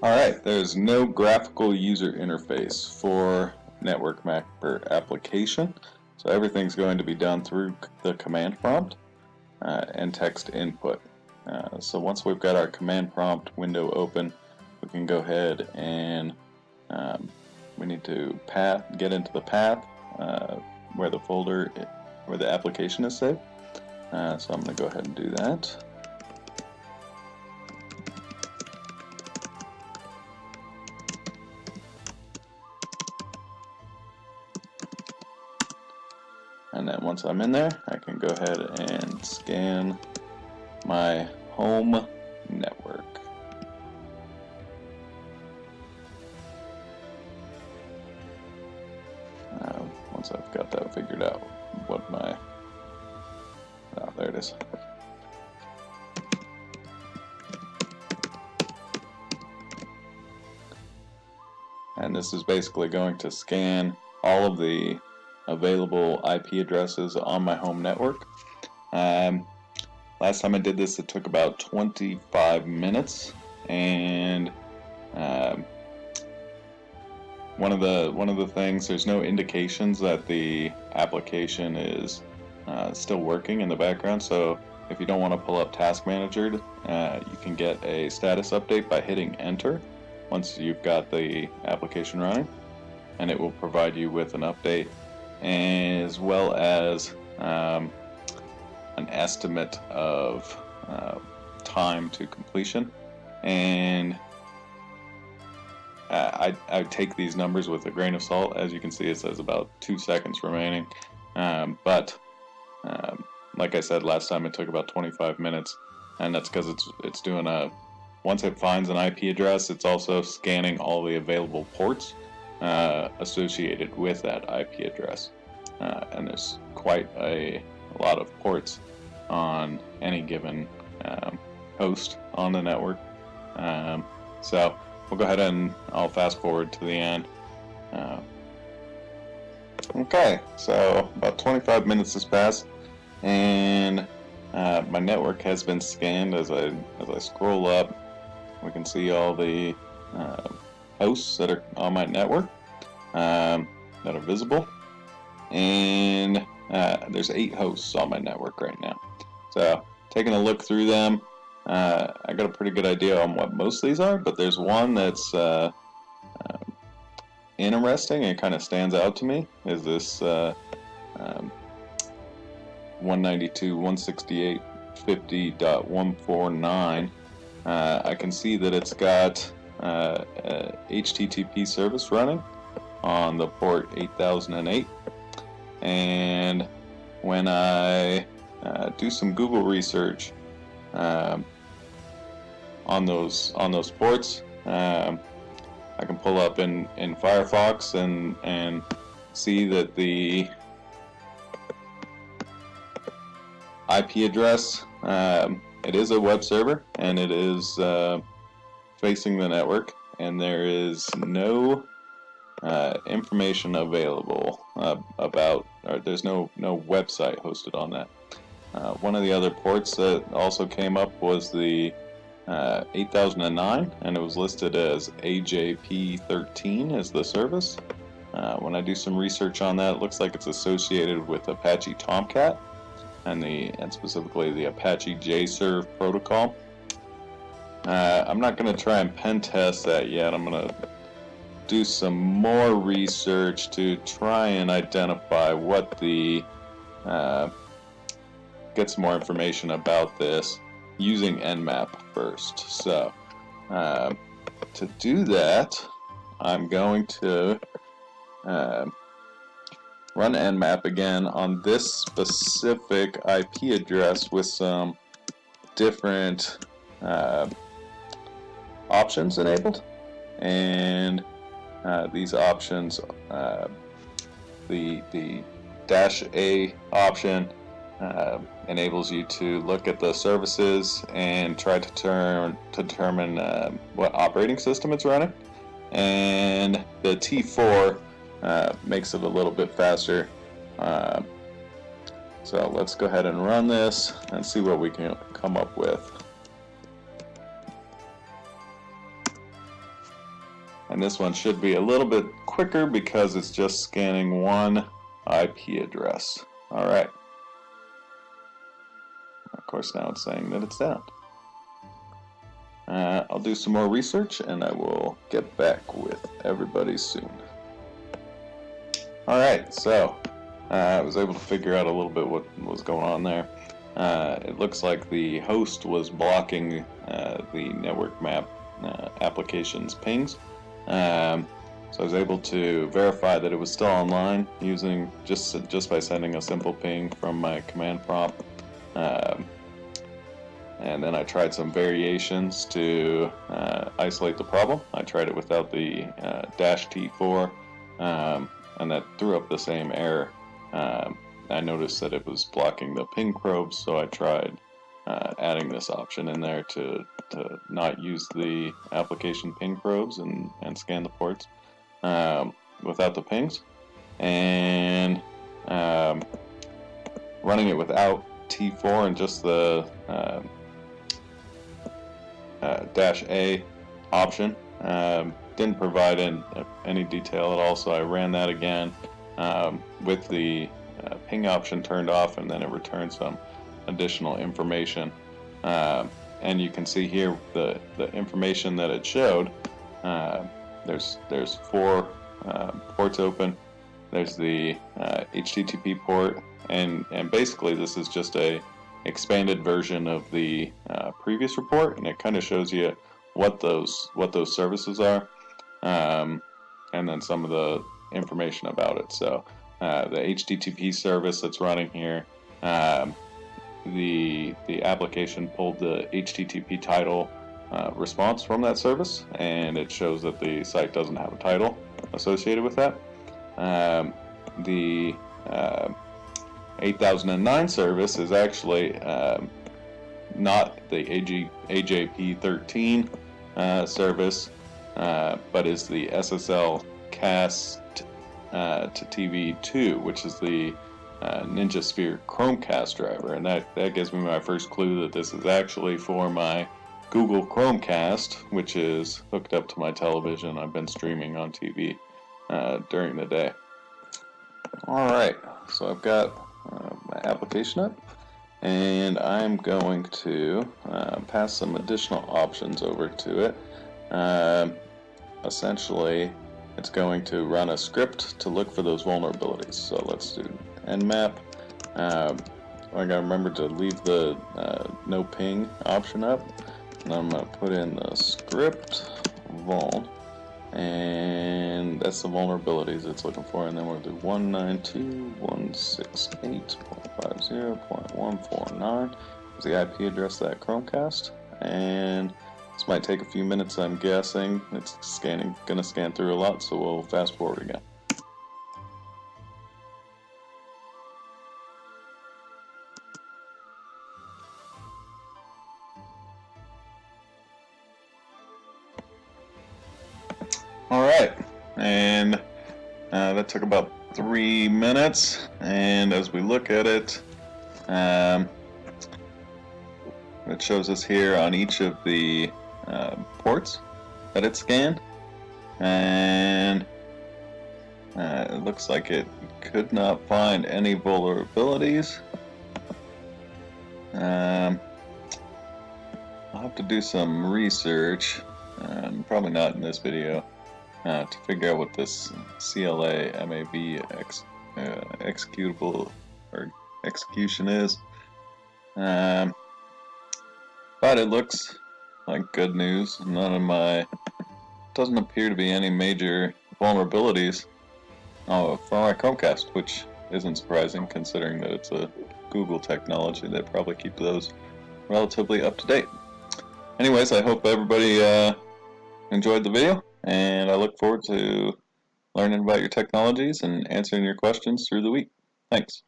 Alright, there's no graphical user interface for Network Mapper application, so everything's going to be done through the command prompt and text input. So once we've got our command prompt window open, we can go ahead and we need to get into the path where the application is saved. So I'm going to go ahead and do that. And then once I'm in there, I can go ahead and scan my home network. Once I've got that figured out, there it is. And this is basically going to scan all of the available IP addresses on my home network. Last time I did this, it took about 25 minutes, and one of the things, there's no indications that the application is still working in the background. So if you don't want to pull up Task Manager, you can get a status update by hitting Enter once you've got the application running, and it will provide you with an update as well as an estimate of time to completion. And I take these numbers with a grain of salt. As you can see, it says about 2 seconds remaining, but like I said last time, it took about 25 minutes, and that's because it's doing once it finds an IP address, it's also scanning all the available ports associated with that IP address, and there's quite a lot of ports on any given host on the network. So we'll go ahead and I'll fast forward to the end. Okay, so about 25 minutes has passed, and my network has been scanned. As I scroll up, we can see all the hosts that are on my network that are visible, and there's 8 hosts on my network right now. So taking a look through them, I got a pretty good idea on what most of these are, but there's one that's interesting and kind of stands out to me. Is this 192.168.50.149? I can see that it's got a HTTP service running on the port 8008, and when I do some Google research on those ports, I can pull up in Firefox and see that the IP address, it is a web server, and it is facing the network, and there is no information available about, or there's no website hosted on that. One of the other ports that also came up was the 8009, and it was listed as AJP13 as the service. When I do some research on that, it looks like it's associated with Apache Tomcat and specifically the Apache JServe protocol. I'm not going to try and pen test that yet. I'm going to do some more research to try and identify what get some more information about this using Nmap first. So to do that, I'm going to run Nmap again on this specific IP address with some different options enabled, and these options, the -A option enables you to look at the services and try to determine what operating system it's running, and the T4 makes it a little bit faster. So let's go ahead and run this and see what we can come up with. And this one should be a little bit quicker because it's just scanning one IP address. Alright. Of course, now it's saying that it's down. I'll do some more research and I will get back with everybody soon. Alright, so I was able to figure out a little bit what was going on there. It looks like the host was blocking the network map application's pings. So I was able to verify that it was still online using just by sending a simple ping from my command prompt. And then I tried some variations to isolate the problem. I tried it without the -T4, and that threw up the same error. I noticed that it was blocking the ping probes, so I tried adding this option in there to not use the application ping probes and scan the ports without the pings. And running it without T4 and just the -A option didn't provide any detail at all, so I ran that again with the ping option turned off, and then it returned some additional information. And you can see here the information that it showed. There's 4 ports open. There's the HTTP port, and basically this is just a expanded version of the previous report, and it kind of shows you what those services are, and then some of the information about it. So the HTTP service that's running here, the application pulled the HTTP title response from that service, and it shows that the site doesn't have a title associated with that. The 8009 service is actually not the AJP13 service, but is the SSL cast to TV2, which is the Ninja Sphere Chromecast driver, and that gives me my first clue that this is actually for my Google Chromecast, which is hooked up to my television. I've been streaming on TV during the day. Alright, so I've got my application up, and I'm going to pass some additional options over to it. Essentially, it's going to run a script to look for those vulnerabilities. So let's do nmap. I gotta remember to leave the no ping option up, and I'm gonna put in the script vul, and that's the vulnerabilities it's looking for. And then we'll do 192.168.50.149 is the IP address of that Chromecast, and this might take a few minutes, I'm guessing. It's gonna scan through a lot, so we'll fast forward again. Alright, and that took about 3 minutes, and as we look at it, it shows us here on each of the ports that it scanned, and it looks like it could not find any vulnerabilities. I'll have to do some research, probably not in this video, to figure out what this CLA MAV executable or execution is. But it looks like good news. Doesn't appear to be any major vulnerabilities for my Chromecast, which isn't surprising considering that it's a Google technology. They probably keep those relatively up to date. Anyways, I hope everybody enjoyed the video, and I look forward to learning about your technologies and answering your questions through the week. Thanks.